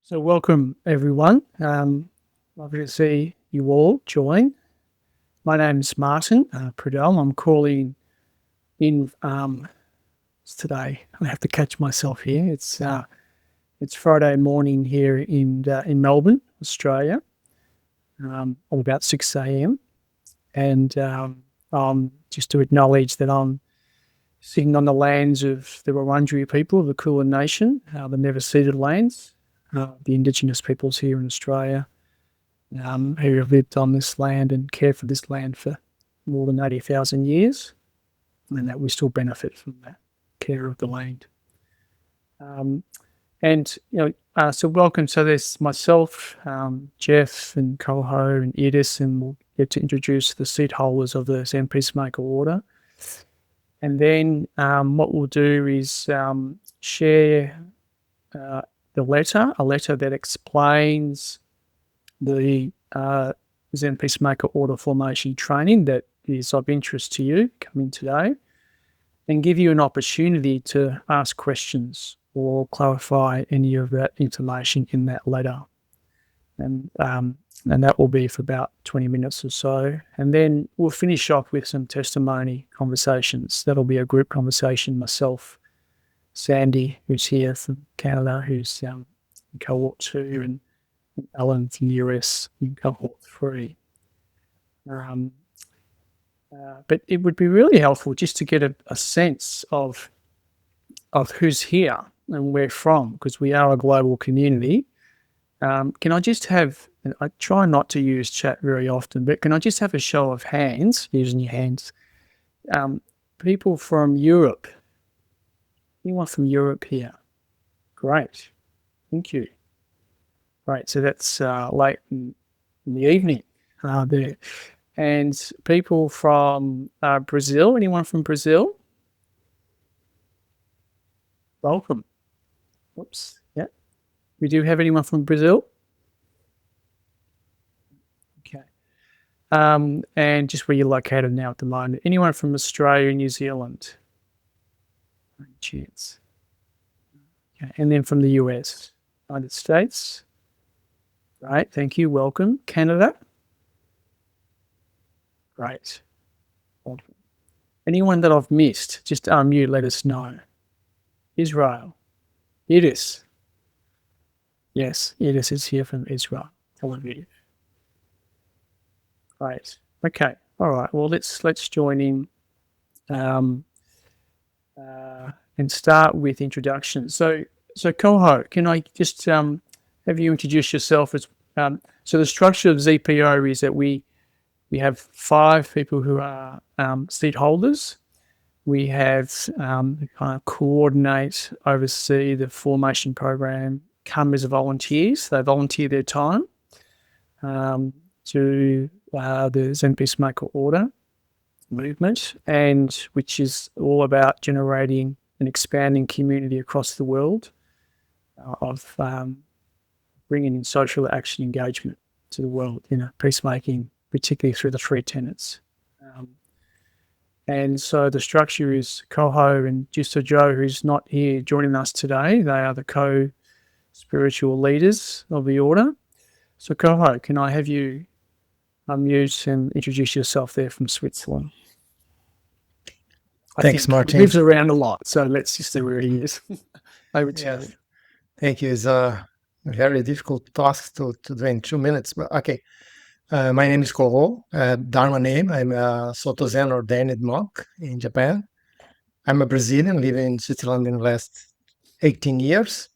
So welcome everyone. Lovely to see you all join. My name's Martin Pradel. I'm calling in today. I have to catch myself here. It's Friday morning here in Melbourne, Australia, about 6 a.m. And just to acknowledge that I'm sitting on the lands of the Wurundjeri people of the Kulin Nation, the never ceded lands. The Indigenous peoples here in Australia who have lived on this land and cared for this land for more than 80,000 years, and that we still benefit from that care of the land. So welcome. So there's myself, Geoff and Koho and Edis, and we'll get to introduce the seat holders of the Zen Peacemaker Order. And then what we'll do is share a letter that explains the Zen Peacemaker Order formation training that is of interest to you coming today, and give you an opportunity to ask questions or clarify any of that information in that letter. And that will be for about 20 minutes or so. And then we'll finish off with some testimony conversations. That'll be a group conversation, myself, Sandy, who's here from Canada, who's in Cohort 2, and Alan from the US in Cohort 3. But it would be really helpful just to get a sense of who's here and where from, because we are a global community. Can I just have, and I try not to use chat very often, but can I just have a show of hands, using your hands, people from Europe? Anyone from Europe here? Great. Thank you. Right, so that's late in the evening there. And people from Brazil. Anyone from Brazil? Welcome. Oops. Yeah. We do have anyone from Brazil? Okay. And just where you're located now at the moment. Anyone from Australia and New Zealand? Chance. Okay. And then from the US, United States. Right, thank you. Welcome. Canada. Great. Welcome. Anyone that I've missed, just unmute, let us know. Israel. Edis. Yes, Edis is here from Israel. Tel Aviv. Great. Okay. All right. Well, let's join in. And start with introductions. So Koho, can I just have you introduce yourself? As so the structure of ZPO is that we have 5 people who are seat holders. We have kind of coordinate, oversee the formation program, come as volunteers. They volunteer their time to the Zen Peacemaker Order movement, and which is all about generating an expanding community across the world of bringing in social action engagement to the world, peacemaking, particularly through the 3 tenets. And so the structure is Koho and Justo Joe, who's not here joining us today. They are the co-spiritual leaders of the order. So Koho, can I have you unmute and introduce yourself there from Switzerland? Thanks, Martin. He lives around a lot, so let's just see where he is. Over to you. Thank you. It's a very difficult task to do in 2 minutes, but okay. My name is Koho, Dharma name. I'm a Soto Zen ordained monk in Japan. I'm a Brazilian living in Switzerland in the last 18 years.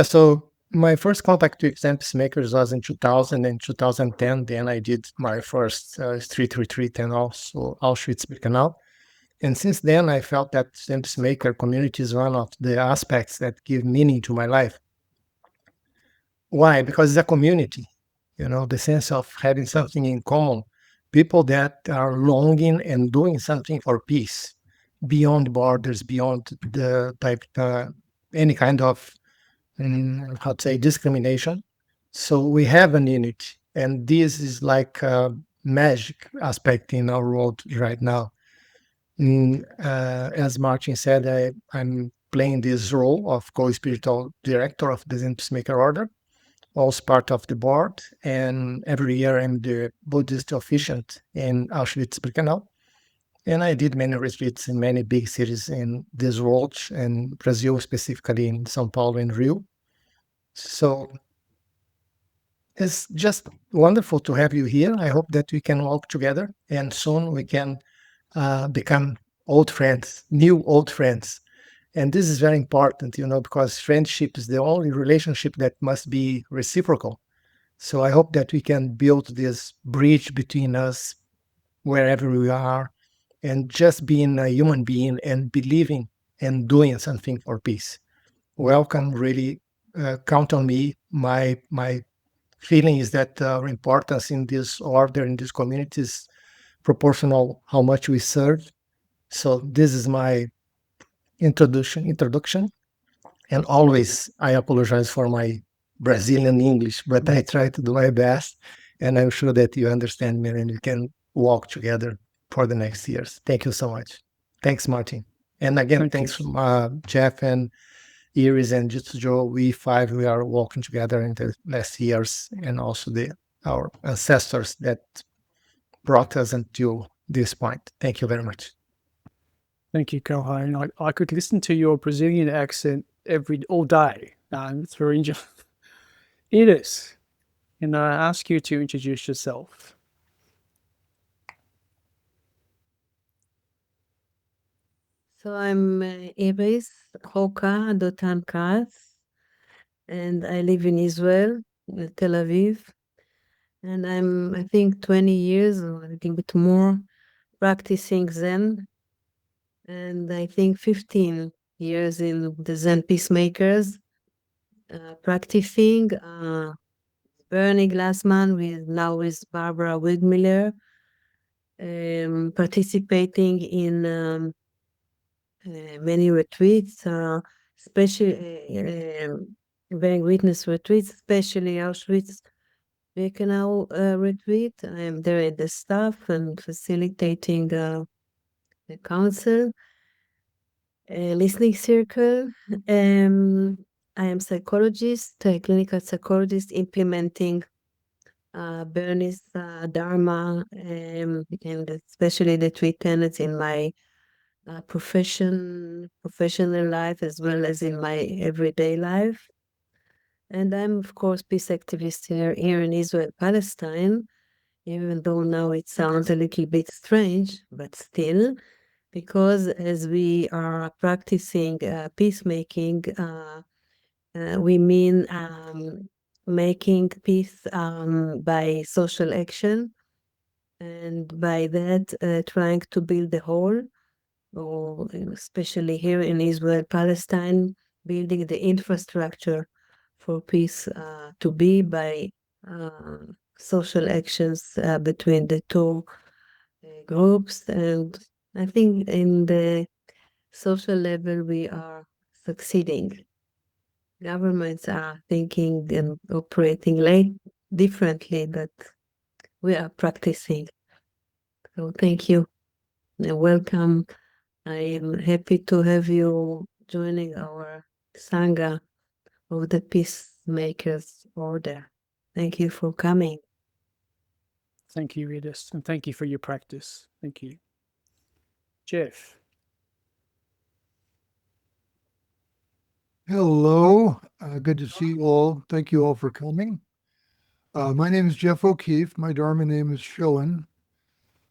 So my first contact with Zen Peacemakers was in 2000 and 2010. Then I did my first street retreat and also Auschwitz-Birkenau. And since then, I felt that Zen Peacemaker community is one of the aspects that give meaning to my life. Why? Because it's a community, the sense of having something in common, people that are longing and doing something for peace, beyond borders, beyond the any kind of discrimination. So we have an unity, and this is like a magic aspect in our world right now. As Martin said, I'm playing this role of co-spiritual director of the Zen Peacemaker Order, also part of the board. And every year I'm the Buddhist officiant in Auschwitz-Birkenau. And I did many retreats in many big cities in this world, and Brazil, specifically in São Paulo and Rio. So it's just wonderful to have you here. I hope that we can walk together and soon we can become old friends, new old friends. And this is very important, because friendship is the only relationship that must be reciprocal. So I hope that we can build this bridge between us wherever we are, and just being a human being and believing and doing something for peace. Welcome, really count on me. My feeling is that our importance in this order, in this community, is proportional how much we serve. So this is my introduction. And always I apologize for my Brazilian English, but I try to do my best. And I'm sure that you understand me and we can walk together for the next years. Thank you so much. Thanks, Martin. And again, Thank you. thanks Geoff and Iris and Jutsujo. We are walking together in the last years, and also our ancestors that brought us until this point. Thank you very much. Thank you, Koho. And I could listen to your Brazilian accent all day through enjoy. It is. And I ask you to introduce yourself. So I'm Iris Hoka Dotan Katz, and I live in Israel, Tel Aviv. And I think, 20 years or a little bit more practicing Zen. And I think 15 years in the Zen Peacemakers, practicing Bernie Glassman now with Barbara Wigmiller, participating in many retreats, especially bearing witness retreats, especially Auschwitz-Birkenau retreat. I am there at the staff and facilitating the council, listening circle. I am psychologist, a clinical psychologist, implementing Bernie's Dharma, and especially the three tenets in my professional life as well as in my everyday life. And I'm, of course, peace activist here in Israel, Palestine, even though now it sounds a little bit strange, but still, because as we are practicing peacemaking, we mean making peace by social action, and by that trying to build the whole, or especially here in Israel, Palestine, building the infrastructure for peace to be by social actions between the two groups. And I think in the social level, we are succeeding. Governments are thinking and operating differently, but we are practicing. So thank you and welcome. I am happy to have you joining our Sangha of the Peacemakers Order. Thank you for coming. Thank you, Iris, and thank you for your practice. Thank you. Geoff. Hello, good to see you all. Thank you all for coming. My name is Geoff O'Keefe. My Dharma name is Schoen.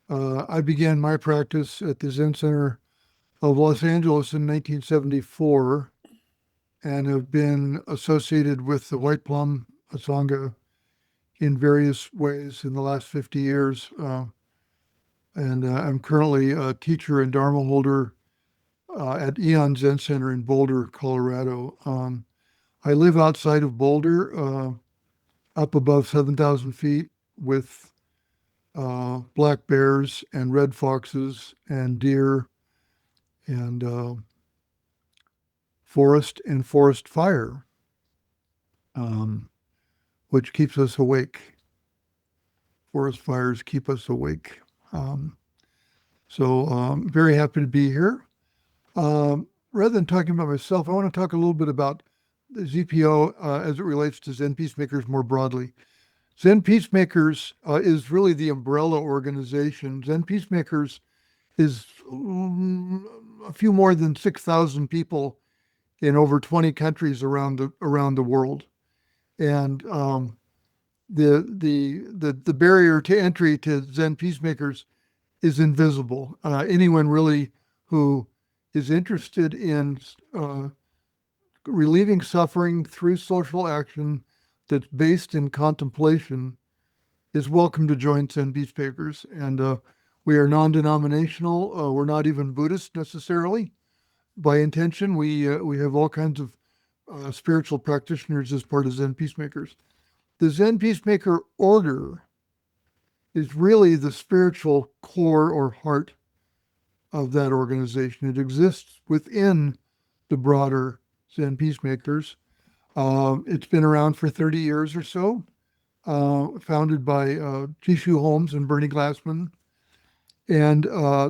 I began my practice at the Zen Center of Los Angeles in 1974 and have been associated with the White Plum Sangha in various ways in the last 50 years. And I'm currently a teacher and Dharma holder at Eon Zen Center in Boulder, Colorado. I live outside of Boulder, up above 7,000 feet, with black bears and red foxes and deer and forest fire, which keeps us awake. Forest fires keep us awake. So very happy to be here. rather than talking about myself, I want to talk a little bit about the ZPO as it relates to Zen Peacemakers more broadly. Zen Peacemakers is really the umbrella organization. Zen Peacemakers is a few more than 6,000 people in over 20 countries around the world, and the barrier to entry to Zen Peacemakers is invisible. Anyone really who is interested in relieving suffering through social action that's based in contemplation is welcome to join Zen Peacemakers. And we are non-denominational. We're not even Buddhist necessarily by intention. We have all kinds of spiritual practitioners as part of Zen Peacemakers. The Zen Peacemaker Order is really the spiritual core or heart of that organization. It exists within the broader Zen Peacemakers. It's been around for 30 years or so, founded by Jishu Holmes and Bernie Glassman. And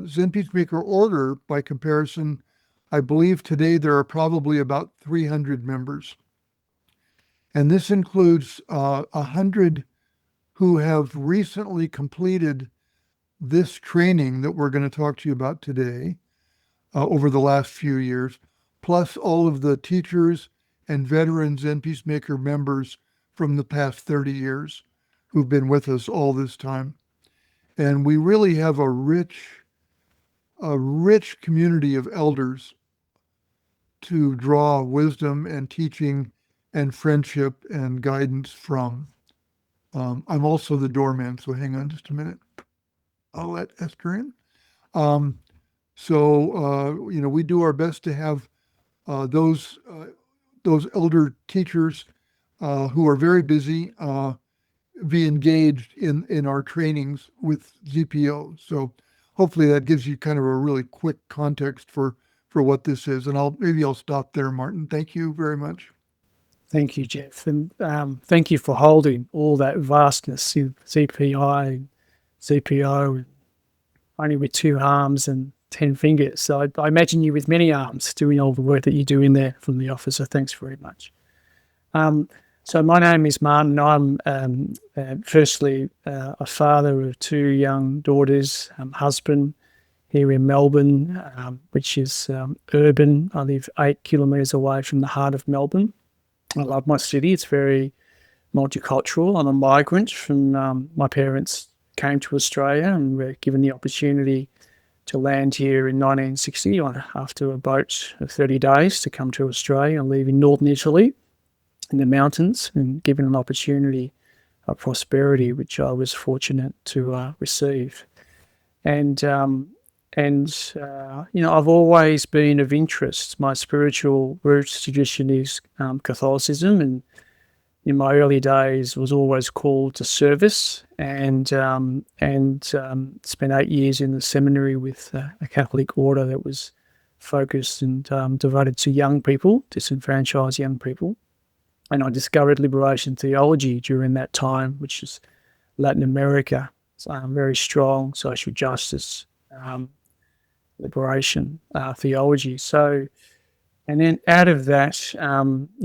Zen Peacemaker Order, by comparison, I believe today there are probably about 300 members. And this includes 100 who have recently completed this training that we're going to talk to you about today over the last few years, plus all of the teachers and veteran Zen Peacemaker members from the past 30 years who've been with us all this time. And we really have a rich community of elders to draw wisdom and teaching and friendship and guidance from. I'm also the doorman, so hang on just a minute. I'll let Esther in. We do our best to have those elder teachers who are very busy be engaged in our trainings with ZPO. So hopefully that gives you kind of a really quick context for what this is. And I'll stop there, Martin. Thank you very much. Thank you, Geoff. And thank you for holding all that vastness of ZPI, ZPO, only with 2 arms and 10 fingers. So I imagine you with many arms doing all the work that you do in there from the office. So thanks very much. So my name is Martin. I'm firstly a father of 2 young daughters, husband here in Melbourne, which is urban. I live 8 kilometres away from the heart of Melbourne. I love my city. It's very multicultural. I'm a migrant from my parents came to Australia and were given the opportunity to land here in 1960 after a boat of 30 days to come to Australia and live in northern Italy in the mountains, and given an opportunity of prosperity, which I was fortunate to receive. And I've always been of interest. My spiritual roots tradition is Catholicism, and in my early days was always called to service, and spent 8 years in the seminary with a Catholic order that was focused and devoted to young people, disenfranchised young people. And I discovered liberation theology during that time, which is Latin America. So very strong social justice, liberation theology. So, and then out of that,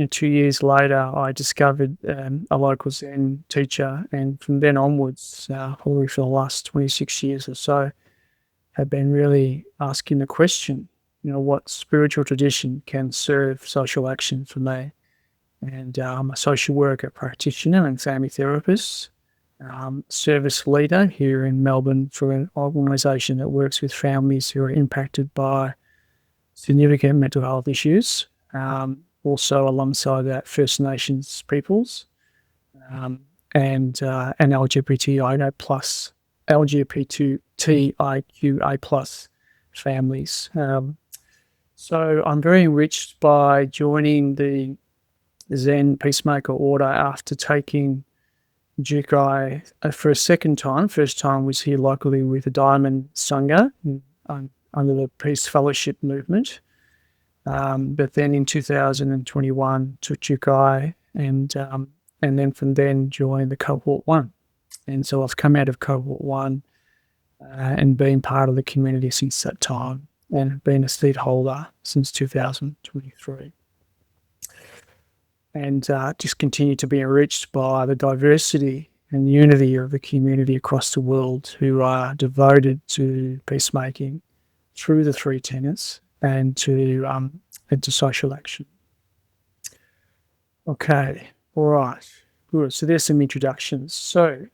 2 years later, I discovered a local Zen teacher, and from then onwards, probably for the last 26 years or so, have been really asking the question, what spiritual tradition can serve social action for me? And I'm a social worker practitioner and family therapist, service leader here in Melbourne for an organisation that works with families who are impacted by significant mental health issues. Also alongside that, First Nations peoples and LGBTIQA plus families. So I'm very enriched by joining the Zen Peacemaker Order after taking Jukai for a second time. First time was here locally with the Diamond Sangha under the Peace Fellowship movement. But then in 2021 took Jukai and then from then joined the Cohort 1. And so I've come out of Cohort 1 and been part of the community since that time. and have been a seat holder since 2023. And just continue to be enriched by the diversity and unity of the community across the world who are devoted to peacemaking through the three tenets and to social action. Okay, all right, good. So there's some introductions. So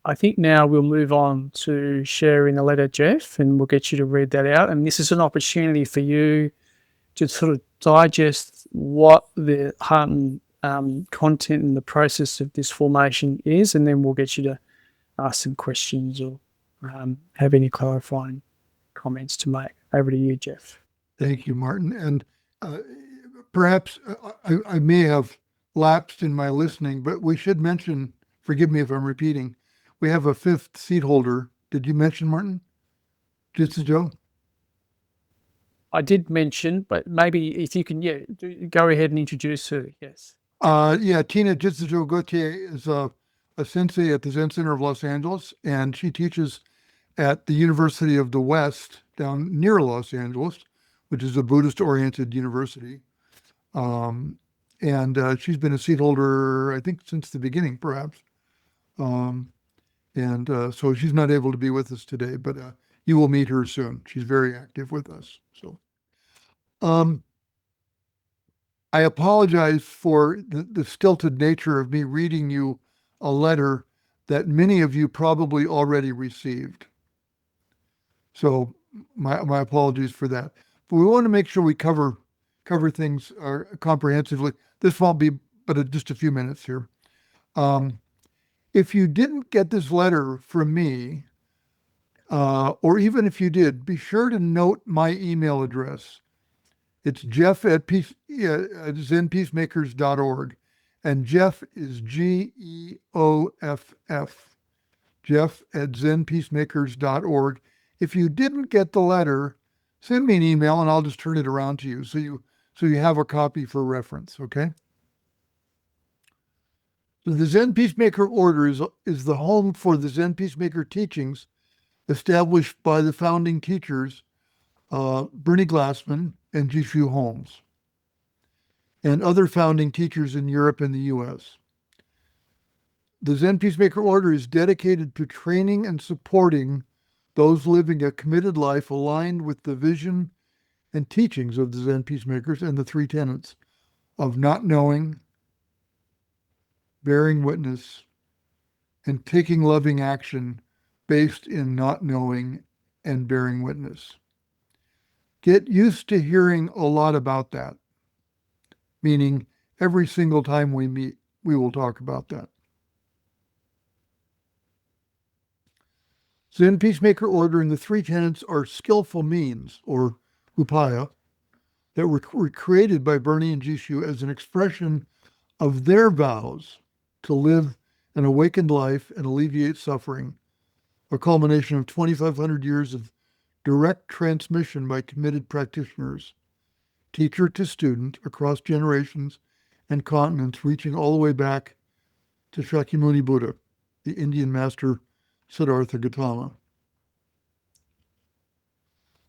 I think now we'll move on to sharing the letter, Geoff, and we'll get you to read that out. And this is an opportunity for you to sort of digest what the heart and content and the process of this formation is, and then we'll get you to ask some questions or have any clarifying comments to make. Over to you, Geoff. Thank you, Martin. And perhaps I may have lapsed in my listening, but we should mention, forgive me if I'm repeating, we have a fifth seat holder. Did you mention, Martin? Jitsu Joe? I did mention, but maybe if you can, go ahead and introduce her. Yes. Tina Jitsu Gautier is a sensei at the Zen Center of Los Angeles, and she teaches at the University of the West down near Los Angeles, which is a Buddhist-oriented university. And she's been a seat holder, I think, since the beginning, perhaps. So she's not able to be with us today, but you will meet her soon. She's very active with us. So, I apologize for the stilted nature of me reading you a letter that many of you probably already received. So my apologies for that. But we want to make sure we cover things comprehensively. This won't be but just a few minutes here. If you didn't get this letter from me, or even if you did, be sure to note my email address. It's Geoff at zenpeacemakers.org. And Geoff is Geoff, Geoff at zenpeacemakers.org. If you didn't get the letter, send me an email and I'll just turn it around to you so you have a copy for reference, okay? So the Zen Peacemaker Order is the home for the Zen Peacemaker teachings established by the founding teachers, Bernie Glassman and Jishu Holmes, and other founding teachers in Europe and the U.S. The Zen Peacemaker Order is dedicated to training and supporting those living a committed life aligned with the vision and teachings of the Zen Peacemakers and the three tenets of not knowing, bearing witness, and taking loving action based in not knowing and bearing witness. Get used to hearing a lot about that, meaning every single time we meet, we will talk about that. Zen Peacemaker Order and the three tenets are skillful means, or upaya, that were created by Bernie and Jishu as an expression of their vows to live an awakened life and alleviate suffering, a culmination of 2,500 years of direct transmission by committed practitioners, teacher to student, across generations and continents, reaching all the way back to Shakyamuni Buddha, the Indian master Siddhartha Gautama.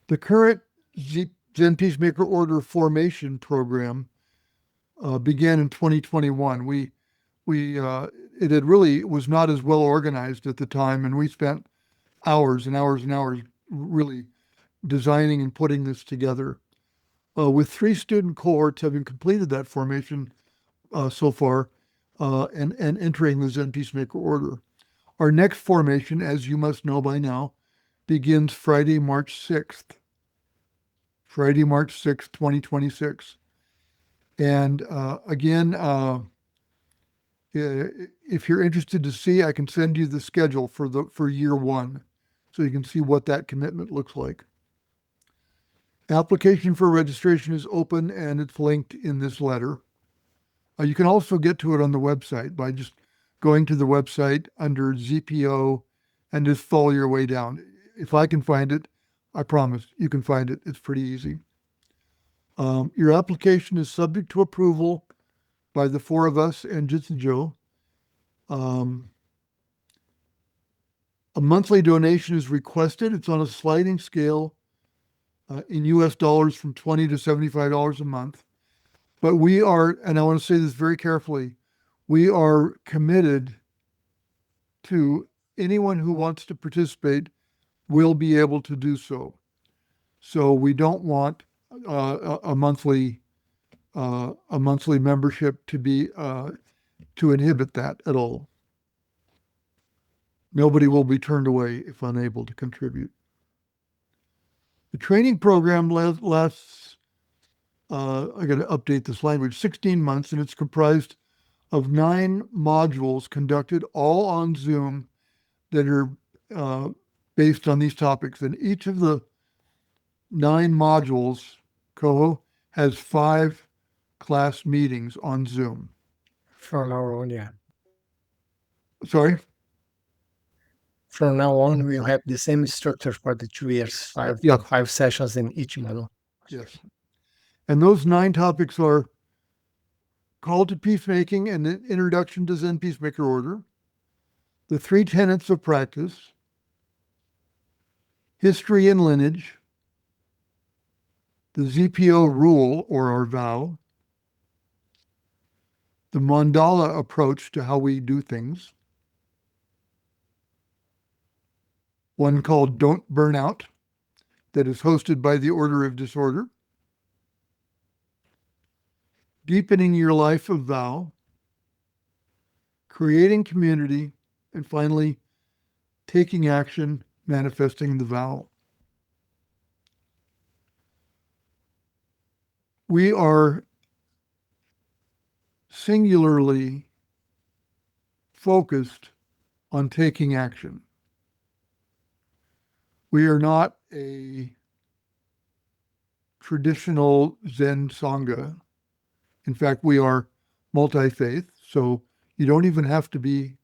The current Zen Peacemaker Order formation program began in 2021. It had really was not as well organized at the time, and we spent hours and hours and hours really designing and putting this together. With 3 student cohorts having completed that formation so far and entering the Zen Peacemaker Order. Our next formation, as you must know by now, begins Friday, March 6th. Friday, March 6th, 2026. And again, if you're interested to see, I can send you the schedule for year 1, so you can see what that commitment looks like. Application for registration is open and it's linked in this letter. You can also get to it on the website by just going to the website under ZPO and just follow your way down. If I can find it, I promise you can find it. It's pretty easy. Your application is subject to approval by the 4 of us and Jitsu Joe. A monthly donation is requested. It's on a sliding scale in US dollars from $20 to $75 a month. But we are, and I want to say this very carefully, we are committed to anyone who wants to participate will be able to do so. So we don't want a monthly membership to be to inhibit that at all. Nobody will be turned away if unable to contribute. The training program lasts, I got to update this language, 16 months, and it's comprised of 9 modules conducted all on Zoom that are based on these topics. And each of the 9 modules, Koho, has 5 class meetings on Zoom. From now on, yeah. Sorry? From now on, we'll have the same structure for the 2 years, 5 sessions in each module. Yes. And those 9 topics are Call to Peacemaking and an Introduction to Zen Peacemaker Order, the 3 tenets of practice, history and lineage, the ZPO rule or our vow, the mandala approach to how we do things, one called Don't Burn Out, that is hosted by the Order of Disorder, deepening your life of vow, creating community, and finally, taking action, manifesting the vow. We are singularly focused on taking action. We are not a traditional Zen Sangha. In fact, we are multi-faith, so you don't even have to be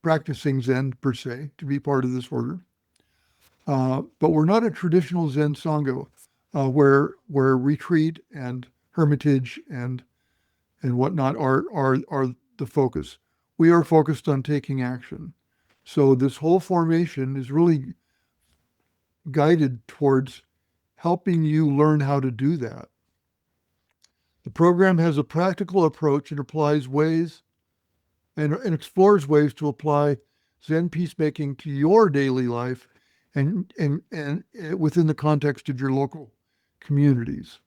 practicing Zen per se to be part of this order. But we're not a traditional Zen Sangha where retreat and hermitage and whatnot are the focus. We are focused on taking action. So this whole formation is really guided towards helping you learn how to do that. The program has a practical approach and applies ways and explores ways to apply Zen peacemaking to your daily life and within the context of your local communities.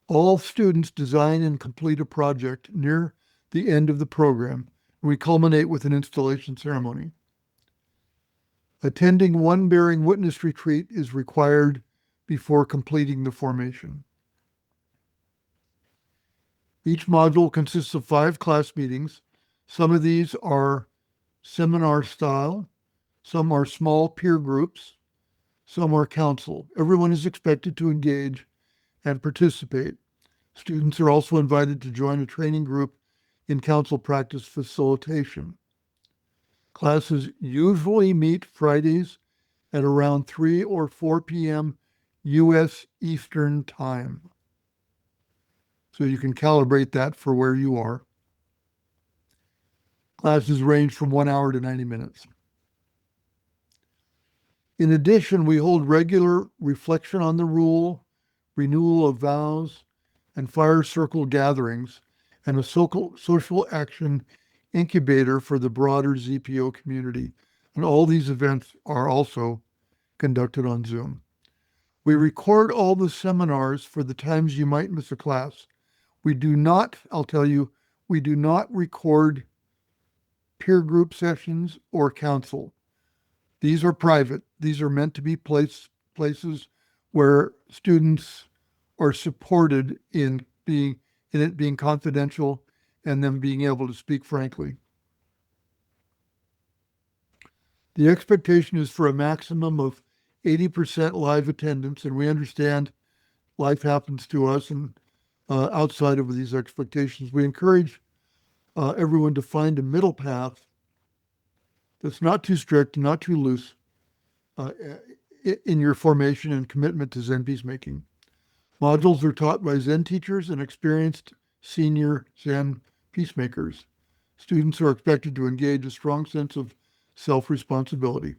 All students design and complete a project near the end of the program. We culminate with an installation ceremony. Attending one bearing witness retreat is required before completing the formation. Each module consists of 5 class meetings. Some of these are seminar style, some are small peer groups, some are council. Everyone is expected to engage and participate. Students are also invited to join a training group in council practice facilitation. Classes usually meet Fridays at around 3 or 4 p.m. U.S. Eastern Time. So you can calibrate that for where you are. Classes range from 1 hour to 90 minutes. In addition, we hold regular reflection on the rule, renewal of vows, and fire circle gatherings, and a social action incubator for the broader ZPO community. And all these events are also conducted on Zoom. We record all the seminars for the times you might miss a class. We do not, I'll tell you, we do not record peer group sessions or council. These are private. These are meant to be places where students are supported in it being confidential and them being able to speak frankly. The expectation is for a maximum of 80% live attendance, and we understand life happens to us and outside of these expectations. We encourage everyone to find a middle path that's not too strict, not too loose in your formation and commitment to Zen peacemaking. Modules are taught by Zen teachers and experienced senior Zen peacemakers. Students are expected to engage a strong sense of self-responsibility.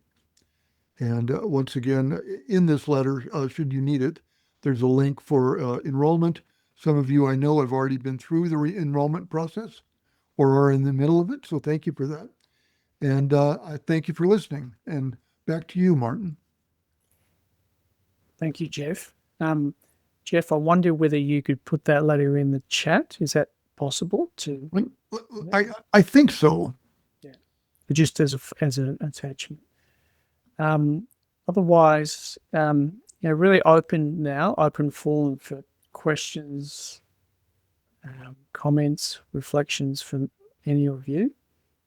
And once again, in this letter, should you need it, there's a link for enrollment. Some of you I know have already been through the enrollment process or are in the middle of it. So thank you for that. And I thank you for listening. And back to you, Martin. Thank you, Geoff. Geoff, I wonder whether you could put that letter in the chat. Is that possible to I think so. just as an attachment? Otherwise, really open forum for questions, comments, reflections from any of you.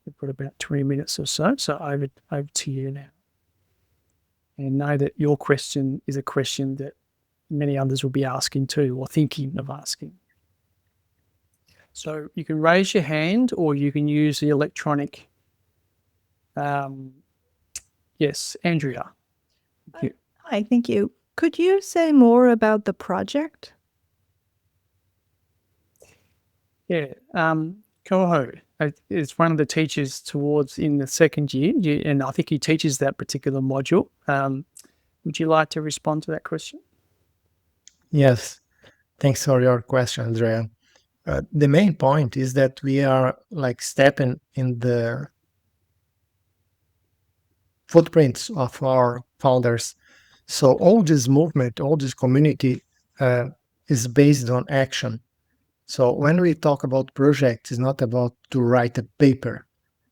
We've got about 20 minutes or so. So over to you now. And know that your question is a question that many others will be asking too, or thinking of asking. So you can raise your hand, or you can use the electronic. Yes, Andrea. Hi, thank you. Could you say more about the project? Yeah, Koho is one of the teachers towards in the second year, and I think he teaches that particular module. Would you like to respond to that question? Yes, thanks for your question, Andrea. The main point is that we are like stepping in the footprints of our founders. So all this movement, all this community is based on action. So when we talk about project, it's not about to write a paper,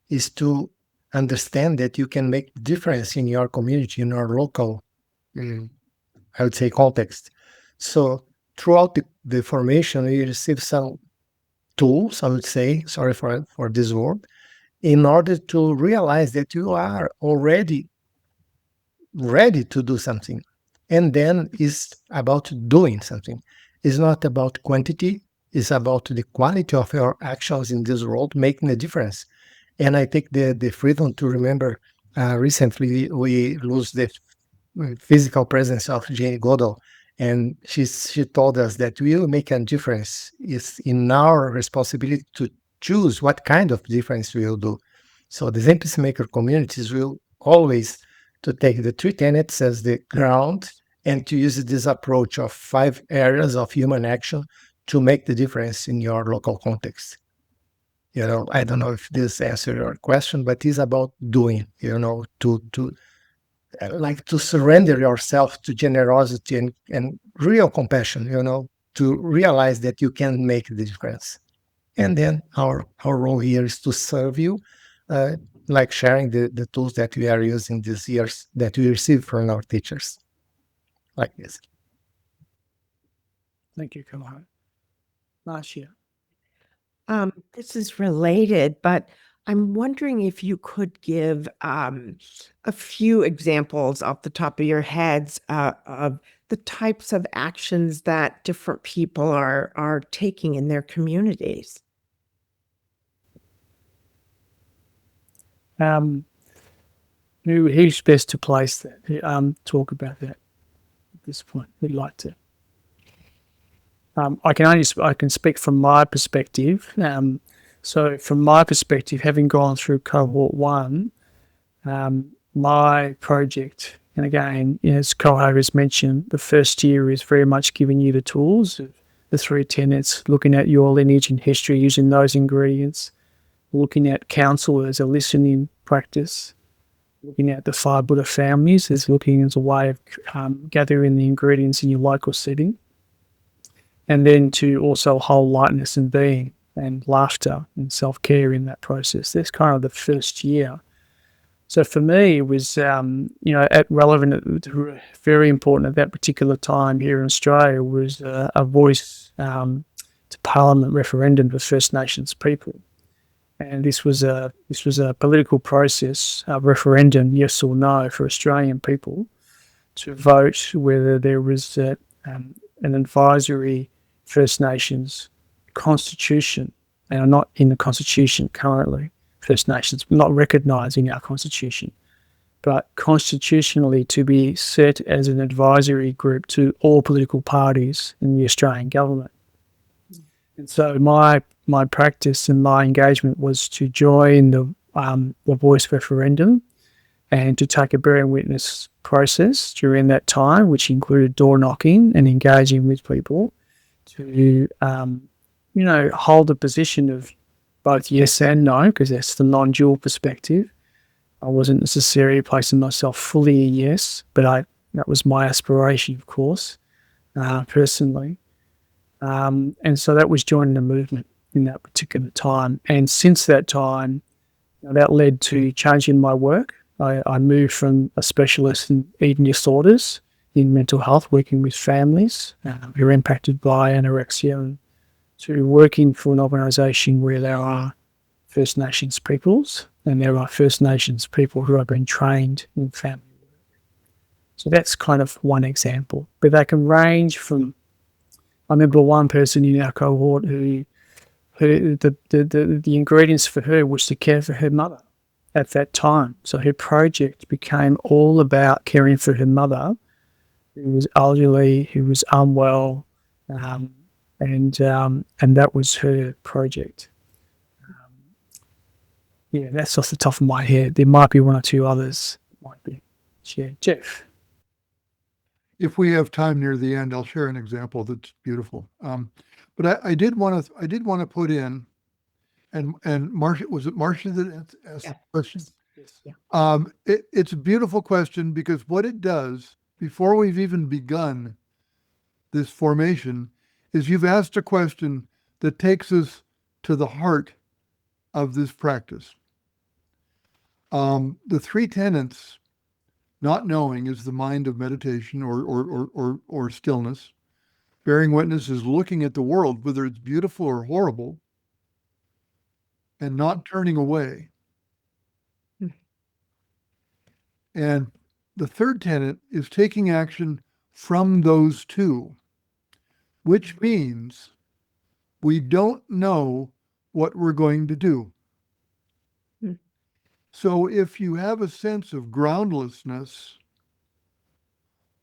it's to understand that you can make difference in your community, in your local, I would say, context. So throughout the formation, we receive some tools, I would say, sorry for this word, in order to realize that you are already ready to do something. And then it's about doing something. It's not about quantity, it's about the quality of your actions in this world making a difference. And I take the freedom to remember recently we lose the physical presence of Jane Goodall, and she told us that we will make a difference. It's in our responsibility to choose what kind of difference we will do. So the Zen Peacemaker communities will always to take the 3 tenets as the ground and to use this approach of 5 areas of human action to make the difference in your local context. I don't know if this answers your question, but it's about doing, to surrender yourself to generosity and real compassion, to realize that you can make the difference. And then our role here is to serve you, like sharing the tools that we are using these years that we receive from our teachers, like this. Thank you, Koho. Marcia. This is related, but I'm wondering if you could give a few examples off the top of your heads of the types of actions that different people are taking in their communities. Who's best to place that? Talk about that at this point. Who'd like to? I can speak from my perspective. So from my perspective, having gone through cohort 1, my project, and again, as Koho has mentioned, the first year is very much giving you the tools, the 3 tenets, looking at your lineage and history, using those ingredients, looking at counsel as a listening practice, looking at the 5 Buddha families as looking as a way of gathering the ingredients in your local setting. And then to also hold lightness and being and laughter and self-care in that process. That's kind of the first year. So for me, it was, very important at that particular time here in Australia was a voice to Parliament referendum for First Nations people. And this was a political process, a referendum, yes or no, for Australian people to vote whether there was an advisory First Nations constitution, and are not in the constitution currently. First Nations not recognised in our constitution, but constitutionally to be set as an advisory group to all political parties in the Australian government. And so my practice and my engagement was to join the voice referendum and to take a bearing witness process during that time, which included door knocking and engaging with people to, hold a position of both yes and no, because that's the non-dual perspective. I wasn't necessarily placing myself fully a yes, but that was my aspiration, of course, personally. And so that was joining the movement in that particular time. And since that time, that led to changing my work. I moved from a specialist in eating disorders in mental health, working with families who are impacted by anorexia, to working for an organisation where there are First Nations peoples and there are First Nations people who have been trained in family work. So that's kind of one example. But they can range from, I remember one person in our cohort who the ingredients for her was to care for her mother at that time. So her project became all about caring for her mother, who was elderly, who was unwell, and that was her project. That's off the top of my head. There might be one or two others. Might be. Yeah, Geoff. If we have time near the end, I'll share an example that's beautiful. But I did want to put in, and Marcia, was it Marcia that asked the question? Yes. Yeah. It's a beautiful question, because what it does, before we've even begun this formation, is you've asked a question that takes us to the heart of this practice. The three tenets, not knowing is the mind of meditation or stillness. Bearing witness is looking at the world, whether it's beautiful or horrible, and not turning away. And the third tenet is taking action from those two, which means we don't know what we're going to do. So if you have a sense of groundlessness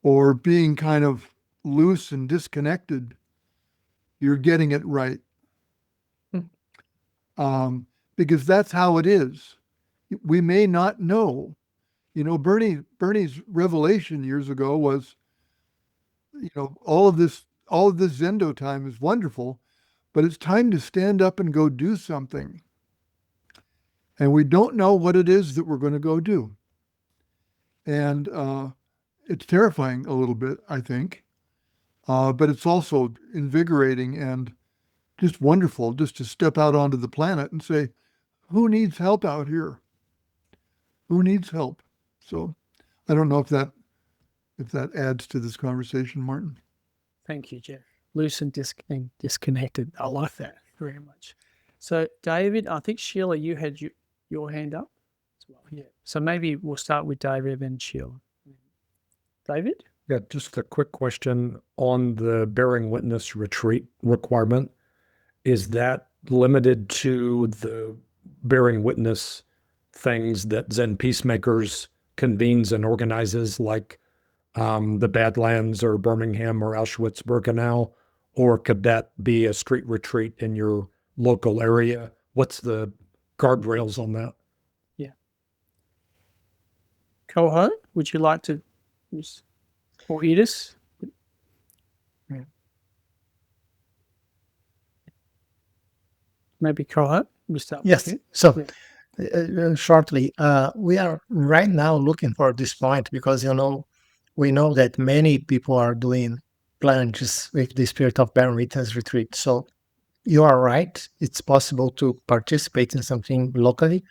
or being kind of loose and disconnected, you're getting it right. Because that's how it is. We may not know. Bernie's revelation years ago was, all of this Zendo time is wonderful, but it's time to stand up and go do something. And we don't know what it is that we're going to go do. And it's terrifying a little bit, I think. But it's also invigorating and just wonderful just to step out onto the planet and say, who needs help out here? Who needs help? So I don't know if that adds to this conversation, Martin. Thank you, Geoff. Loose and disconnected. I like that very much. So, David, I think Sheila, you had your hand up as well. Yeah. So maybe we'll start with David and Sheila. David? Yeah, just a quick question on the bearing witness retreat requirement. Is that limited to the bearing witness things that Zen Peacemakers convenes and organizes, like the Badlands or Birmingham or Auschwitz-Birkenau, or could that be a street retreat in your local area? What's the guardrails on that? Yeah. Koho, would you like to, or Edith? Yeah. Maybe Koho, we'll start Yes. with you. So shortly, we are right now looking for this point because, we know that many people are doing plunges with the Spirit of Bearing Witness retreat. So you are right. It's possible to participate in something locally,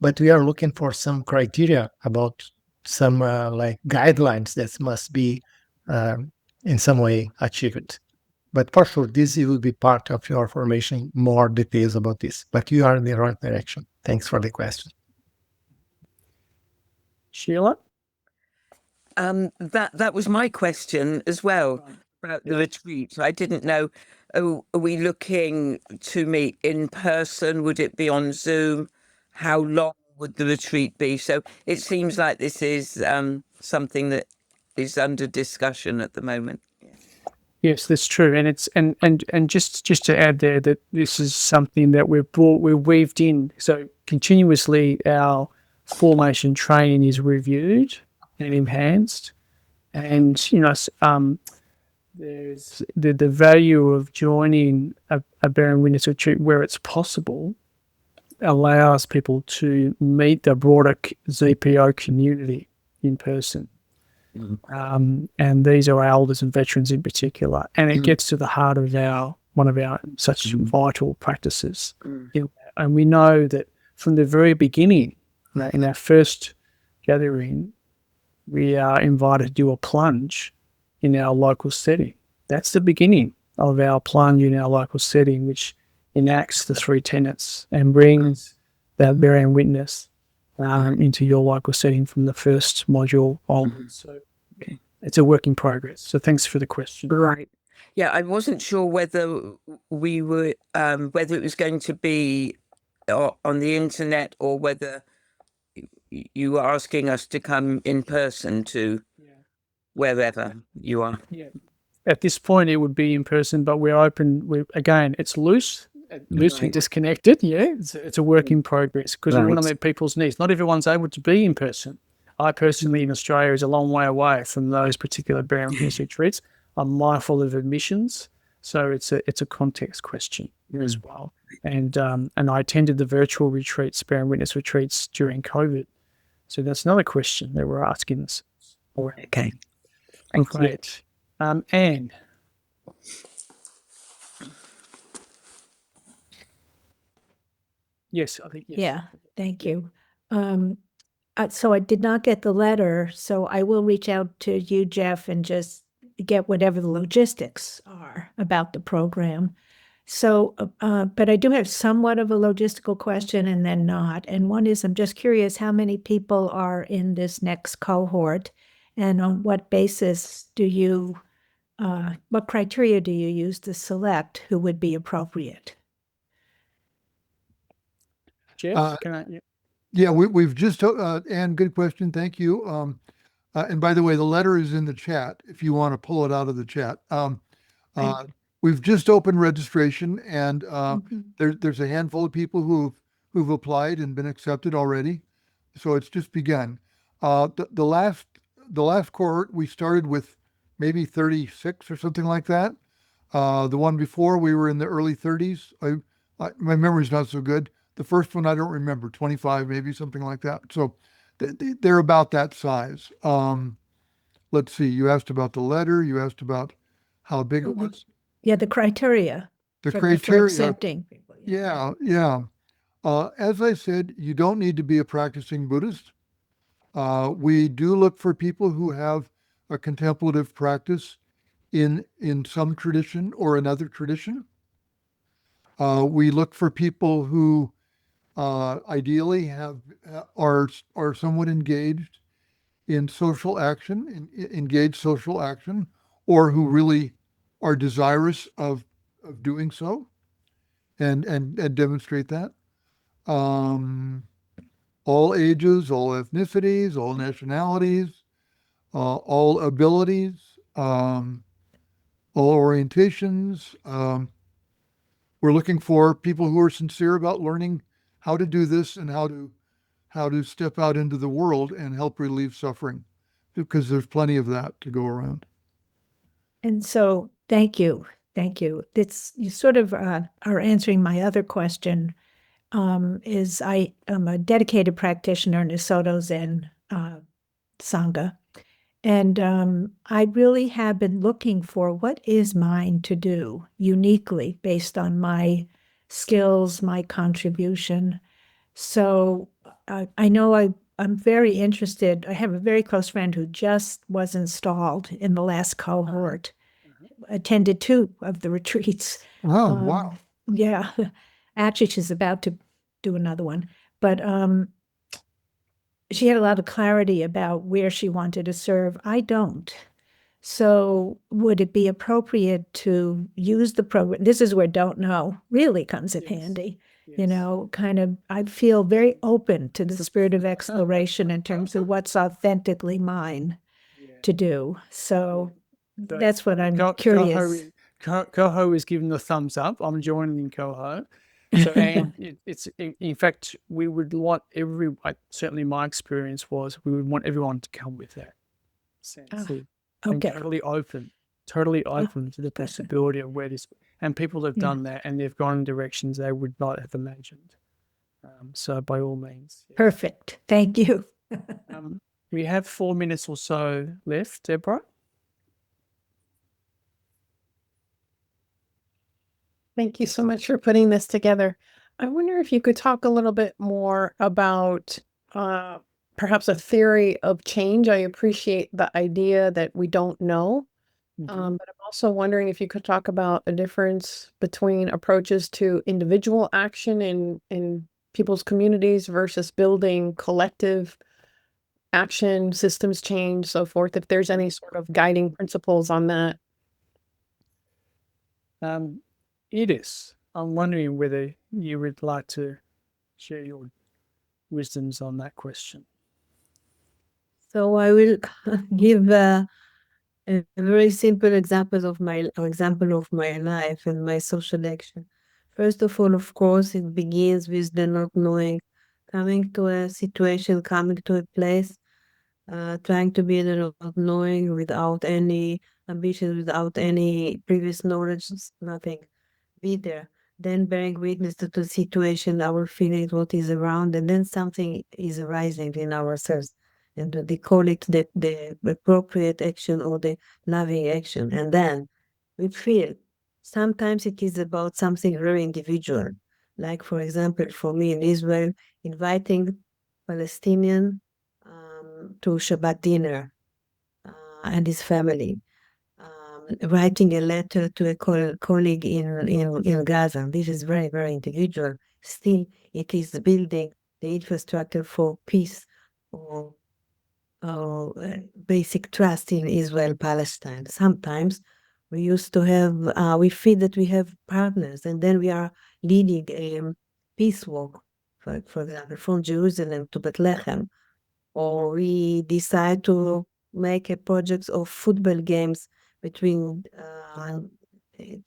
but we are looking for some criteria about some like guidelines that must be in some way achieved. But for sure, this will be part of your formation, more details about this. But you are in the right direction. Thanks for the question. Sheila? That was my question as well about the retreat. I didn't know, are we looking to meet in person? Would it be on Zoom? How long would the retreat be? So it seems like this is something that is under discussion at the moment. Yes, that's true, and it's and just to add there that this is something that we've weaved in. So continuously, our formation training is reviewed and enhanced. And, there's the value of joining a bearing witness retreat where it's possible allows people to meet the broader ZPO community in person. And these are elders and veterans in particular. And it gets to the heart of one of our such vital practices. And we know that from the very beginning, in our first gathering, we are invited to do a plunge in our local setting. That's the beginning of our plunge in our local setting, which enacts the 3 tenets and brings that bearing witness into your local setting from the first module onwards. So it's a work in progress. So thanks for the question. Right. Yeah, I wasn't sure whether we were whether it was going to be on the internet or whether you were asking us to come in person to wherever you are. Yeah. At this point, it would be in person, but we're open. Again, it's loose and disconnected. Yeah, it's a work in progress because we want to meet people's needs. Not everyone's able to be in person. I personally in Australia is a long way away from those particular bearing witness retreats. I'm mindful of admissions, so it's a context question as well. And I attended the virtual retreats, bearing witness retreats during COVID. So that's another question that we're asking us. Okay. Great. Anne. Yes, I think yes. Yeah, thank you. So I did not get the letter, so I will reach out to you, Geoff, and just get whatever the logistics are about the program. So, but I do have somewhat of a logistical question and then not. And one is, I'm just curious how many people are in this next cohort and on what basis do you, what criteria do you use to select who would be appropriate? Geoff, can I? Yeah. Yeah, we've just, Anne, good question. Thank you. And by the way, the letter is in the chat if you want to pull it out of the chat. We've just opened registration, and there's a handful of people who've applied and been accepted already. So it's just begun. The last cohort we started with maybe 36 or something like that. The one before we were in the early 30s. My memory's not so good. The first one I don't remember, 25 maybe, something like that. So they're about that size. Let's see. You asked about the letter. You asked about how big it was. Yeah, the criteria. The for criteria. accepting people. Yeah. As I said, you don't need to be a practicing Buddhist. We do look for people who have a contemplative practice in some tradition or another tradition. We look for people who ideally are somewhat engaged in social action, engaged social action, or who really are desirous of doing so and demonstrate that. All ages, all ethnicities, all nationalities, all abilities, all orientations. We're looking for people who are sincere about learning how to do this and how to step out into the world and help relieve suffering, because there's plenty of that to go around. And so, thank you. You sort of are answering my other question. Is I am a dedicated practitioner in the Soto Zen Sangha, and I really have been looking for what is mine to do uniquely based on my skills, my contribution. So I know I'm very interested. I have a very close friend who just was installed in the last cohort, attended 2 of the retreats. Oh, wow. Yeah. Actually, she's about to do another one. But she had a lot of clarity about where she wanted to serve. I don't. So would it be appropriate to use the program? This is where don't know really comes in handy. Yes. Kind of, I feel very open to the spirit of exploration in terms of what's authentically mine to do. So that's what I'm curious. Coho is giving the thumbs up. I'm joining in Coho. So, and it's in fact, we would want certainly my experience was we would want everyone to come with that sense Ah, of Okay. being totally open to the possibility of where this, and people have Yeah. done that and they've gone in directions they would not have imagined. So by all means. yes. Perfect. Thank you. We have 4 minutes or so left, Deborah. Thank you so much for putting this together. I wonder if you could talk a little bit more about perhaps a theory of change. I appreciate the idea that we don't know, but I'm also wondering if you could talk about a difference between approaches to individual action in people's communities versus building collective action, systems change, so forth, if there's any sort of guiding principles on that. Edith, I'm wondering whether you would like to share your wisdoms on that question. So I will give a very simple example of my life and my social action. First of all, of course, it begins with the not knowing, coming to a situation, coming to a place, trying to be in the not knowing without any ambition, without any previous knowledge, nothing. Be there. Then bearing witness to the situation, our feelings, what is around, and then something is arising in ourselves. And they call it the appropriate action or the loving action. And then we feel. Sometimes it is about something very individual. Like, for example, for me in Israel, inviting Palestinian to Shabbat dinner and his family. Writing a letter to a colleague in Gaza. This is very, very individual. Still, it is building the infrastructure for peace or basic trust in Israel-Palestine. Sometimes we used to have, we feel that we have partners, and then we are leading a peace walk, for example, from Jerusalem to Bethlehem, or we decide to make a project of football games between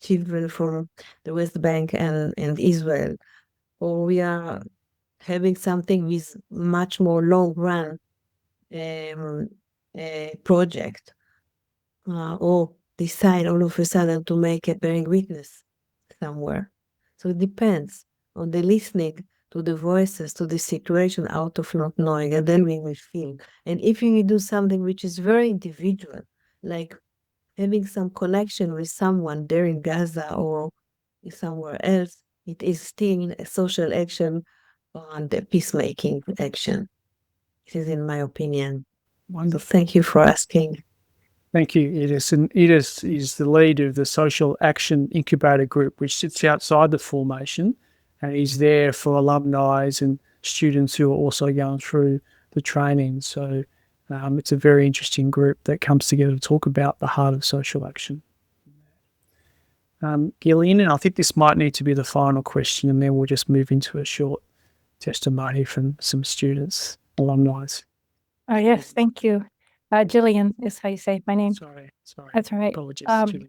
children from the West Bank and Israel, or we are having something with much more long run project, or decide all of a sudden to make a bearing witness somewhere. So it depends on the listening to the voices, to the situation out of not knowing, and then we will feel. And if you do something which is very individual, like having some connection with someone there in Gaza or somewhere else, it is still a social action on the peacemaking action. It is, in my opinion. Wonderful. Thank you for asking. Thank you, Edith. And Edith is the leader of the Social Action Incubator Group, which sits outside the formation and is there for alumni and students who are also going through the training. So it's a very interesting group that comes together to talk about the heart of social action. Gillian, and I think this might need to be the final question, and then we'll just move into a short testimony from some students, alumni. Yes, thank you. Jillian is how you say my name. Sorry. That's all right. Apologies, Gillian.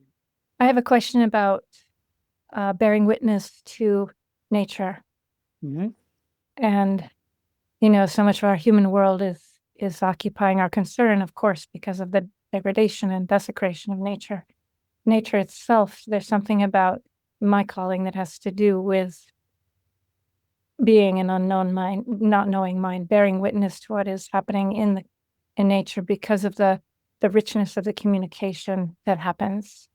I have a question about bearing witness to nature. Mm-hmm. And, so much of our human world is occupying our concern, of course, because of the degradation and desecration of nature. Nature itself, there's something about my calling that has to do with being an unknown mind, not knowing mind, bearing witness to what is happening in nature because of the richness of the communication that happens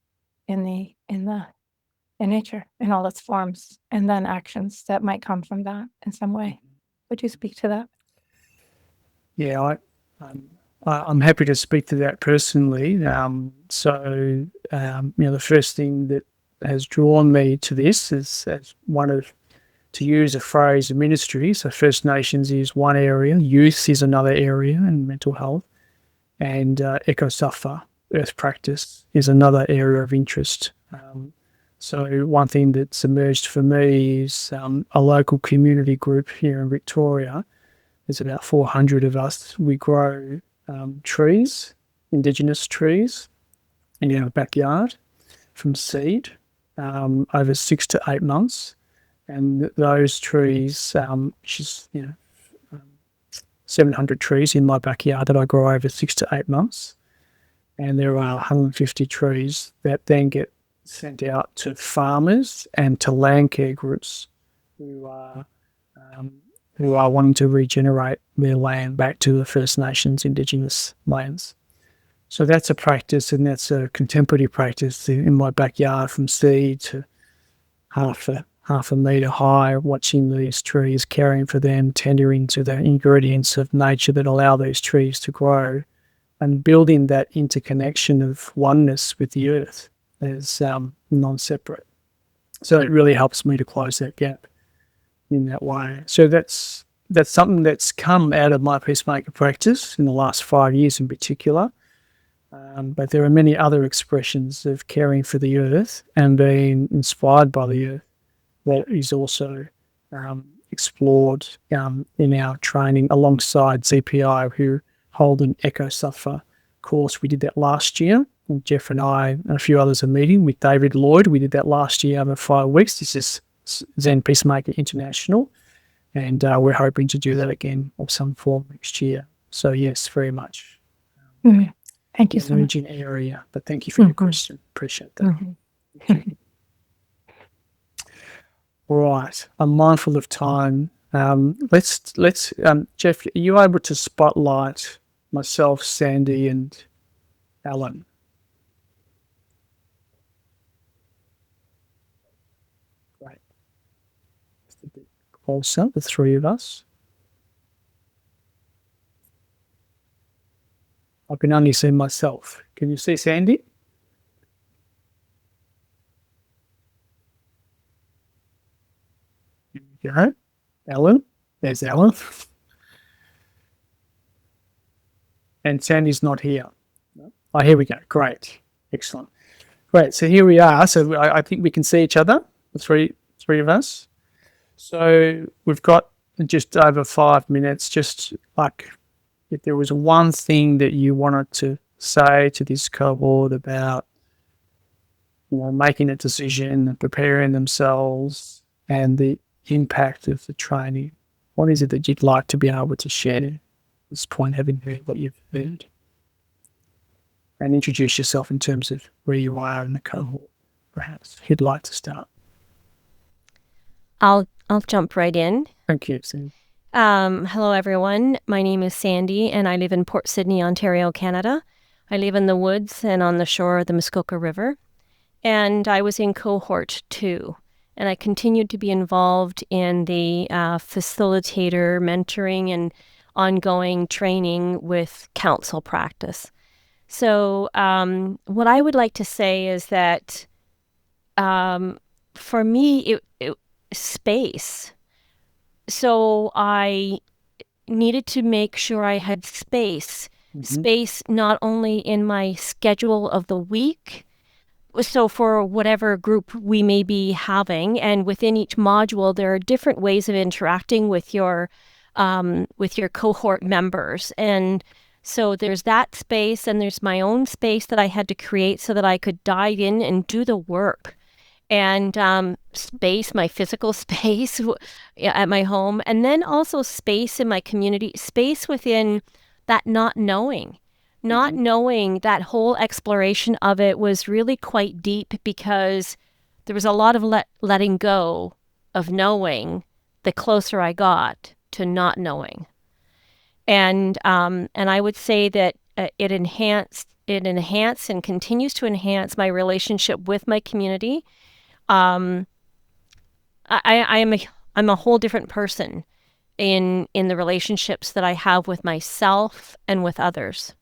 in nature in all its forms, and then actions that might come from that in some way. Would you speak to that? Yeah, I'm happy to speak to that personally. The first thing that has drawn me to this is as one of, to use a phrase of ministry. So First Nations is one area, youth is another area, and mental health, and eco-suffer, earth practice, is another area of interest. So one thing that's emerged for me is a local community group here in Victoria. There's about 400 of us. We grow trees, Indigenous trees, in our backyard from seed over 6 to 8 months. And those trees, which is 700 trees in my backyard that I grow over 6 to 8 months, and there are 150 trees that then get sent out to farmers and to land care groups who are wanting to regenerate their land back to the First Nations Indigenous lands. So that's a practice, and that's a contemplative practice in my backyard, from seed to half a metre high, watching these trees, caring for them, tendering to the ingredients of nature that allow these trees to grow, and building that interconnection of oneness with the earth as non-separate. So it really helps me to close that gap in that way. So that's something that's come out of my peacemaker practice in the last 5 years in particular. But there are many other expressions of caring for the earth and being inspired by the earth that is also explored in our training alongside ZPO, who hold an Echo Suffer course. We did that last year. And Geoff and I and a few others are meeting with David Lloyd. We did that last year over 5 weeks. This is Zen Peacemaker International. And we're hoping to do that again of some form next year. So yes, very much. Thank you so much. Emerging area, but thank you for your question. Appreciate that. All right, I'm mindful of time. Let's Geoff, are you able to spotlight myself, Sandy, and Alan? Great. Just a bit closer, the three of us. I can only see myself. Can you see Sandy? Here we go. Alan. There's Alan. And Sandy's not here. Oh, here we go. Great. Excellent. Great. So here we are. So I think we can see each other, the three of us. So we've got just over 5 minutes, just like, if there was one thing that you wanted to say to this cohort about, making a decision and preparing themselves and the impact of the training, what is it that you'd like to be able to share at this point, having heard what you've heard? And introduce yourself in terms of where you are in the cohort, perhaps. Who'd like to start? I'll jump right in. Thank you, Sandy. Hello, everyone. My name is Sandy, and I live in Port Sydney, Ontario, Canada. I live in the woods and on the shore of the Muskoka River. And I was in Cohort 2, and I continued to be involved in the facilitator, mentoring, and ongoing training with council practice. So what I would like to say is that for me, it space. So I needed to make sure I had space, space not only in my schedule of the week, so for whatever group we may be having, and within each module, there are different ways of interacting with your cohort members. And so there's that space, and there's my own space that I had to create so that I could dive in and do the work. And space, my physical space at my home, and then also space in my community, space within that not knowing. Not knowing, that whole exploration of it was really quite deep, because there was a lot of letting go of knowing the closer I got to not knowing. And I would say that it enhanced and continues to enhance my relationship with my community. I'm a whole different person in the relationships that I have with myself and with others.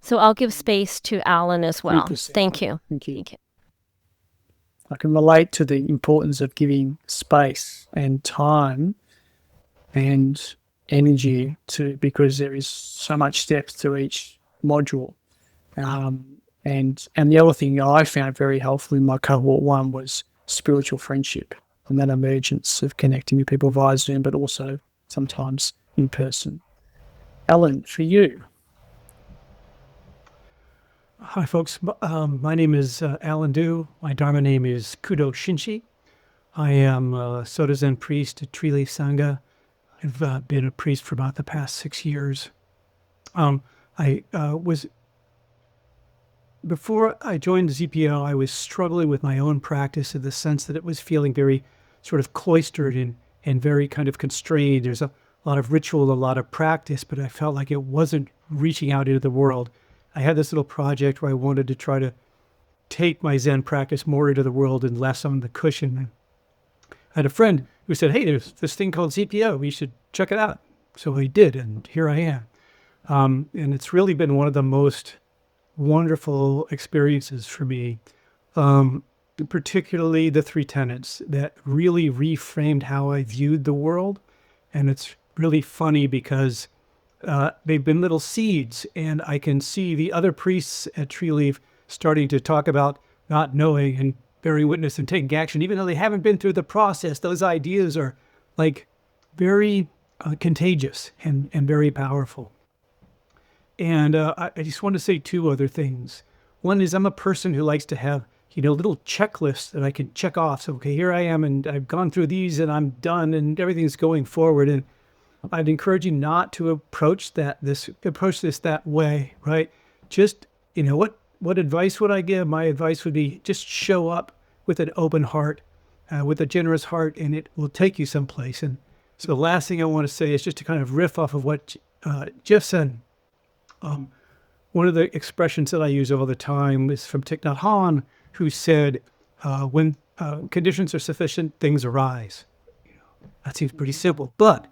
So I'll give space to Alan as well. Thank you. Thank you. I can relate to the importance of giving space and time and energy because there is so much depth to each module. And the other thing I found very helpful in my cohort 1 was spiritual friendship and that emergence of connecting with people via Zoom, but also sometimes in person. Alan, for you. Hi, folks. My name is Alan Du. My Dharma name is Kudo Shinchi. I am a Soto Zen priest at Tree Leaf Sangha. I've been a priest for about the past 6 years. Before I joined the ZPO, I was struggling with my own practice in the sense that it was feeling very sort of cloistered and very kind of constrained. There's a lot of ritual, a lot of practice, but I felt like it wasn't reaching out into the world. I had this little project where I wanted to try to take my Zen practice more into the world and less on the cushion. I had a friend who said, hey, there's this thing called ZPO. We should check it out. So I did, and here I am. And it's really been one of the most wonderful experiences for me, particularly the 3 tenets that really reframed how I viewed the world. And it's really funny because they've been little seeds, and I can see the other priests at Tree Leaf starting to talk about not knowing and bearing witness and taking action. Even though they haven't been through the process, those ideas are like very contagious and very powerful. And I just want to say 2 other things. One is I'm a person who likes to have, little checklists that I can check off. So, okay, here I am, and I've gone through these, and I'm done, and everything's going forward. And I'd encourage you not to approach this that way, right? Just, what advice would I give? My advice would be just show up with an open heart, with a generous heart, and it will take you someplace. And so the last thing I want to say is just to kind of riff off of what Geoff said. One of the expressions that I use all the time is from Thich Nhat Hanh, who said, when conditions are sufficient, things arise. That seems pretty simple, but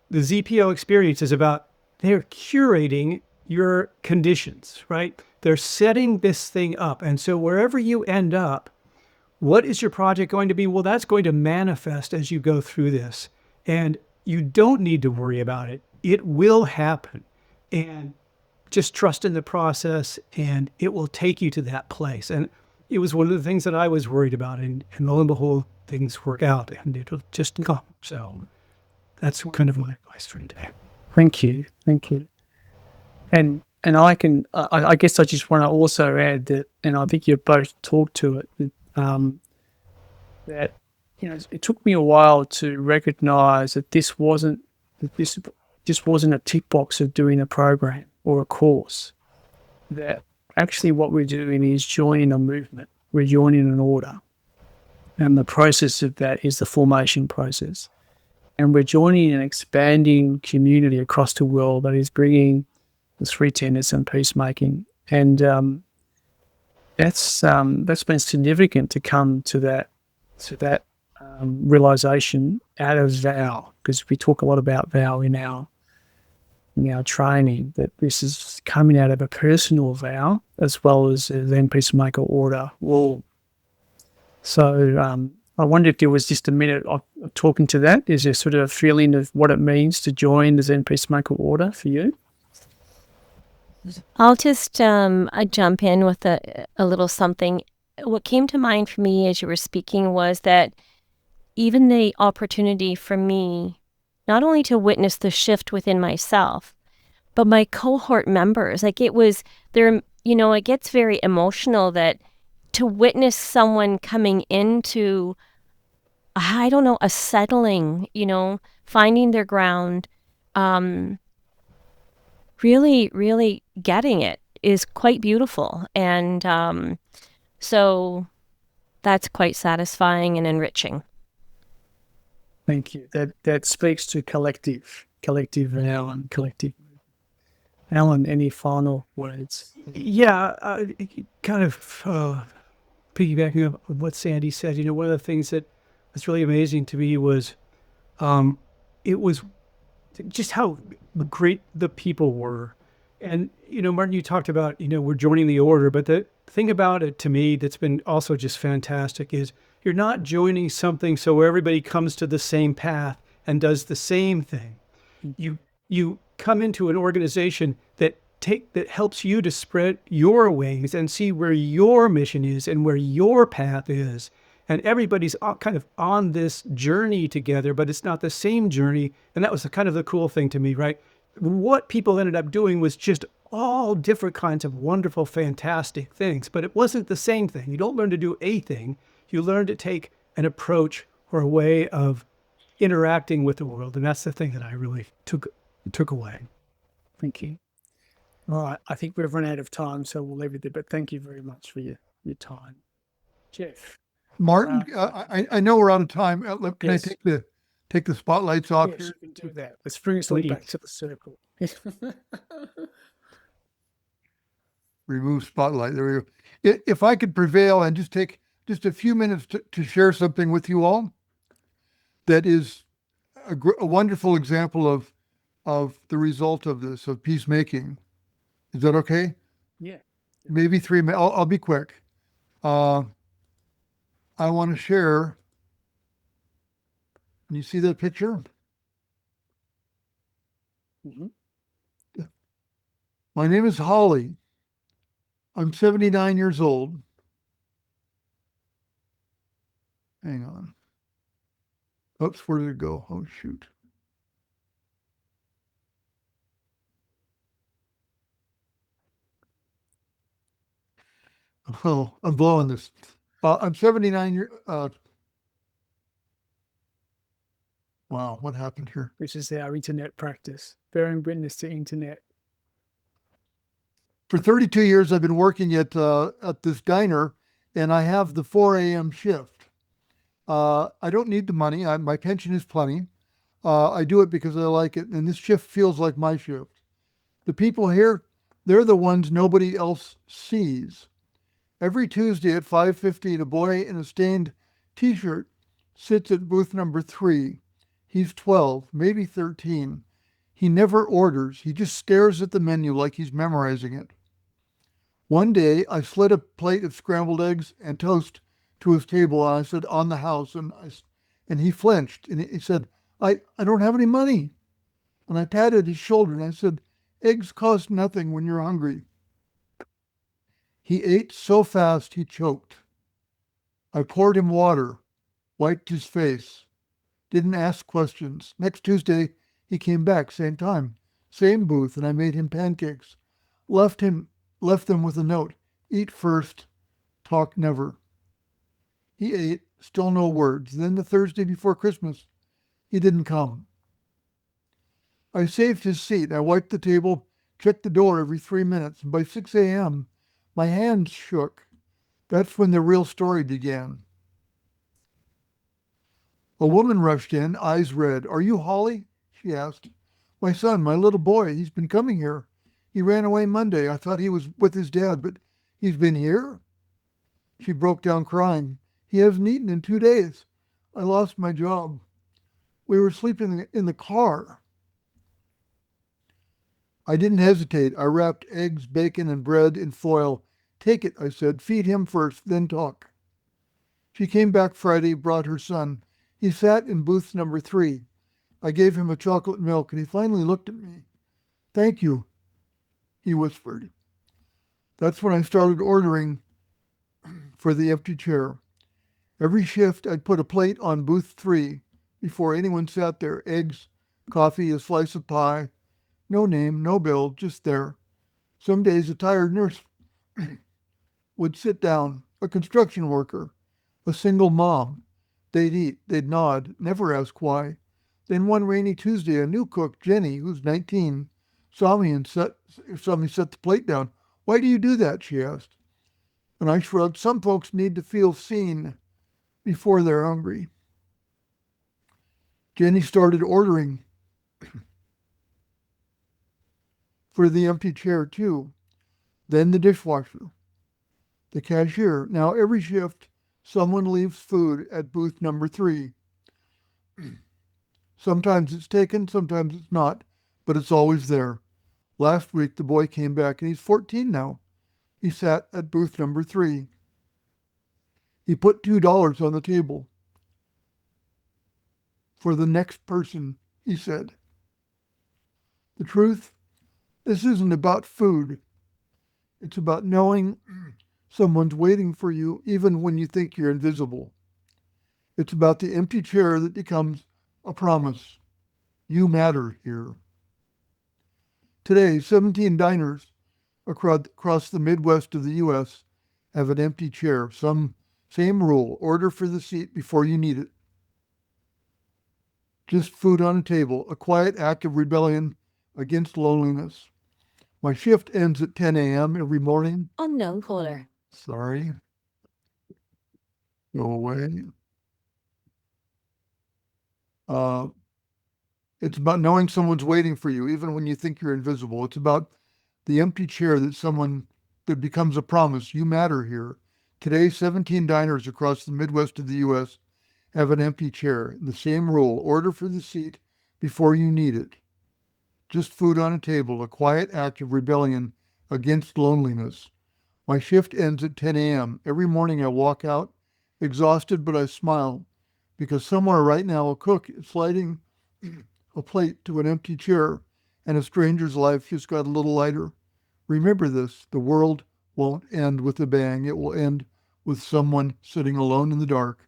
the ZPO experience is about they're curating your conditions, right? They're setting this thing up. And so wherever you end up, what is your project going to be? Well, that's going to manifest as you go through this. And you don't need to worry about it. It will happen. And just trust in the process, and it will take you to that place. And it was one of the things that I was worried about. And lo and behold, things work out, and it'll just come. So that's kind of my advice for today. Thank you. And I guess I just want to also add that, and I think you both talked to it, that it took me a while to recognize that this wasn't a tick box of doing a program or a course. That actually what we're doing is joining a movement. We're joining an order, and the process of that is the formation process. And we're joining an expanding community across the world that is bringing the 3 tenets and peacemaking. And that's been significant to come to that realization out of vow, because we talk a lot about vow in our training, that this is coming out of a personal vow as well as a Zen Peacemaker Order rule. So I wonder if there was just a minute of talking to that. Is there sort of a feeling of what it means to join the Zen Peacemaker Order for you? I'll just jump in with a little something. What came to mind for me as you were speaking was that even the opportunity for me not only to witness the shift within myself, but my cohort members, like it was there, it gets very emotional that to witness someone coming into, a settling, finding their ground, really, really getting it is quite beautiful. And so that's quite satisfying and enriching. Thank you. That speaks to collective Alan, collective. Alan, any final words? Yeah, kind of piggybacking on what Sandy said, one of the things that was really amazing to me was it was just how great the people were. And, Martin, you talked about, we're joining the order, but the thing about it to me that's been also just fantastic is you're not joining something so everybody comes to the same path and does the same thing. You come into an organization that helps you to spread your wings and see where your mission is and where your path is. And everybody's kind of on this journey together, but it's not the same journey. And that was kind of the cool thing to me, right? What people ended up doing was just all different kinds of wonderful, fantastic things, but it wasn't the same thing. You don't learn to do a thing. You learn to take an approach or a way of interacting with the world. And that's the thing that I really took away. Thank you. All right, I think we've run out of time, so we'll leave it there. But thank you very much for your time, Geoff. Martin, I know we're out of time. Can Yes. I take the spotlights off Yes, here? we can do that. Let's bring us all back to the circle. Remove spotlight. There we go. If I could prevail and just take just a few minutes to share something with you all, that is a wonderful example of the result of this, of peacemaking. Is that okay? Yeah. Maybe 3 minutes. I'll be quick. I want to share. Can you see that picture? Mm-hmm. My name is Holly. I'm 79 years old. Hang on. Oops, where did it go? Oh, shoot. Oh, I'm blowing this. I'm 79 years. Wow, what happened here? Which is our internet practice, bearing witness to internet. For 32 years, I've been working at this diner, and I have the 4 a.m. shift. I don't need the money. My pension is plenty. I do it because I like it, and this shift feels like my shift. The people here, they're the ones nobody else sees. Every Tuesday at 5:15, a boy in a stained T-shirt sits at booth number 3. He's 12, maybe 13. He never orders. He just stares at the menu like he's memorizing it. One day, I slid a plate of scrambled eggs and toast to his table, and I said, "On the house," and he flinched, and he said, I don't have any money. And I patted his shoulder, and I said, "Eggs cost nothing when you're hungry." He ate so fast he choked. I poured him water, wiped his face, didn't ask questions. Next Tuesday, he came back, same time, same booth, and I made him pancakes. Left them with a note: "Eat first, talk never." He ate, still no words. Then the Thursday before Christmas, he didn't come. I saved his seat. I wiped the table, checked the door every 3 minutes, and by 6 a.m., my hands shook. That's when the real story began. A woman rushed in, eyes red. "Are you Holly?" she asked. "My son, my little boy, he's been coming here. He ran away Monday. I thought he was with his dad, but he's been here?" She broke down crying. "He hasn't eaten in 2 days. I lost my job. We were sleeping in the car." I didn't hesitate. I wrapped eggs, bacon, and bread in foil. "Take it," I said. "Feed him first, then talk." She came back Friday, brought her son. He sat in booth number 3. I gave him a chocolate milk, and he finally looked at me. "Thank you," he whispered. That's when I started ordering for the empty chair. Every shift, I'd put a plate on booth 3 before anyone sat there. Eggs, coffee, a slice of pie. No name, no bill, just there. Some days a tired nurse would sit down, a construction worker, a single mom. They'd eat, they'd nod, never ask why. Then one rainy Tuesday, a new cook, Jenny, who's 19, saw me set the plate down. "Why do you do that?" she asked. And I shrugged. Some folks need to feel seen before they're hungry. Jenny started ordering for the empty chair too. Then the dishwasher, the cashier. Now every shift, someone leaves food at booth number 3. Sometimes it's taken, sometimes it's not, but it's always there. Last week, the boy came back, and he's 14 now. He sat at booth number 3. He put $2 on the table. "For the next person," he said. The truth, this isn't about food. It's about knowing someone's waiting for you even when you think you're invisible. It's about the empty chair that becomes a promise. You matter here. Today, 17 diners across the Midwest of the U.S. have an empty chair. Some Same rule, order for the seat before you need it. Just food on a table, a quiet act of rebellion against loneliness. My shift ends at 10 a.m. every morning. Unknown caller. Sorry. Go away. It's about knowing someone's waiting for you, even when you think you're invisible. It's about the empty chair that becomes a promise. You matter here. Today, 17 diners across the Midwest of the U.S. have an empty chair. The same rule, order for the seat before you need it. Just food on a table, a quiet act of rebellion against loneliness. My shift ends at 10 a.m. Every morning I walk out, exhausted, but I smile, because somewhere right now a cook is sliding a plate to an empty chair, and a stranger's life just got a little lighter. Remember this, the world won't end with a bang. It will end with someone sitting alone in the dark.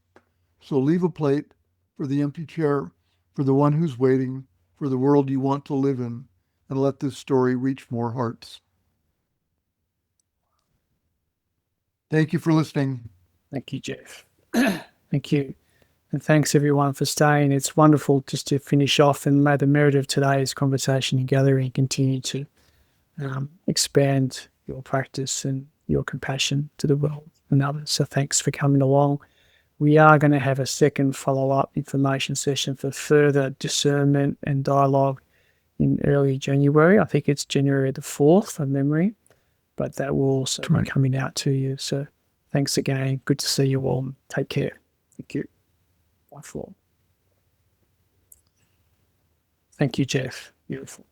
So leave a plate for the empty chair, for the one who's waiting, for the world you want to live in, and let this story reach more hearts. Thank you for listening. Thank you, Geoff. Thank you. And thanks everyone for staying. It's wonderful just to finish off, and may the merit of today's conversation and gathering continue to expand your practice and your compassion to the world and others. So thanks for coming along. We are going to have a second follow-up information session for further discernment and dialogue in early January. I think it's January the 4th from memory, but that will also be coming out to you. So thanks again. Good to see you all. Take care. Thank you. Bye for all. Thank you, Geoff. Beautiful.